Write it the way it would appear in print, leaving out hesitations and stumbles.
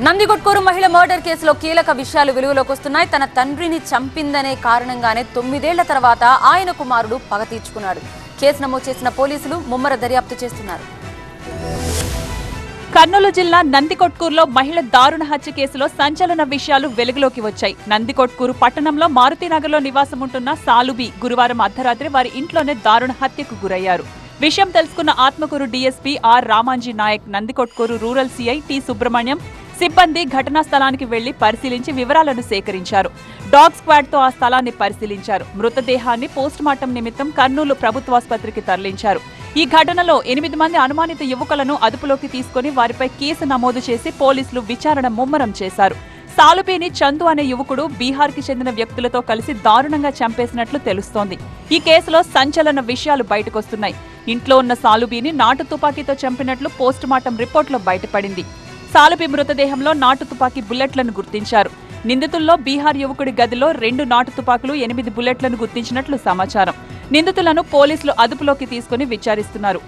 నందికొట్కూరు మహిళ మర్డర్ కేసులో కీలక విషయాలు వెలుగులోకి వస్తున్నాయి. తన తండ్రిని చంపిందనే కారణంగానే 9 ఏళ్ల తర్వాత ఆయన కుమారుడు పగ తీర్చుకున్నాడు. కేసు నమోదు చేసిన పోలీసులు ముమ్మర దర్యాప్తు చేస్తున్నారు. కర్నూలు జిల్లా నందికొట్కూరులో మహిళ దారుణ హత్య కేసులో సంచలన విషయాలు వెలుగులోకి వచ్చాయి. నందికొట్కూరు పట్టణంలో మారుతినగర్లో నివాసం ఉంటున్న సాలుబి గురువారం అర్ధరాత్రి వారి ఇంట్లోనే దారుణ హత్యకు గురయ్యారు. విషయం తెలుసుకున్న Atmakur DSP R Ramanji Nayak, Nandikotkur rural CI T Subrahmanyam సిబ్బంది ఘటనా స్థలానికి వెళ్లి పరిశీలించి వివరాలను సేకరించారు. డాగ్ స్క్వాడ్ తో ఆ స్థలాన్ని పరిశీలించారు. మృతదేహాన్ని పోస్టుమార్టం నిమిత్తం కర్నూలు ప్రభుత్వాసుపత్రికి తరలించారు. ఈ ఘటనలో 8 మంది అనుమానిత యువకులను అదుపులోకి తీసుకుని వారిపై కేసు నమోదు చేసి పోలీసులు విచారణ ముమ్మరం చేశారు. సాలుబీని చందు అనే యువకుడు బీహార్కి చెందిన వ్యక్తులతో కలిసి దారుణంగా చంపేసినట్లు తెలుస్తోంది. ఈ కేసులో సంచలన విషయాలు బయటకొస్తున్నాయి. ఇంట్లో ఉన్న సాలుబీని నాటు తుపాకీతో చంపినట్లు పోస్టుమార్టం రిపోర్టులో బయటపడింది. సాలుబీ మృతదేహంలో నాటు తుపాకీ బుల్లెట్లను గుర్తించారు. నిందితుల్లో బీహార్ యువకుడి గదిలో 2 నాటు తుపాకులు, 8 బుల్లెట్లను గుర్తించినట్లు సమాచారం. నిందితులను పోలీసులు అదుపులోకి తీసుకుని విచారిస్తున్నారు.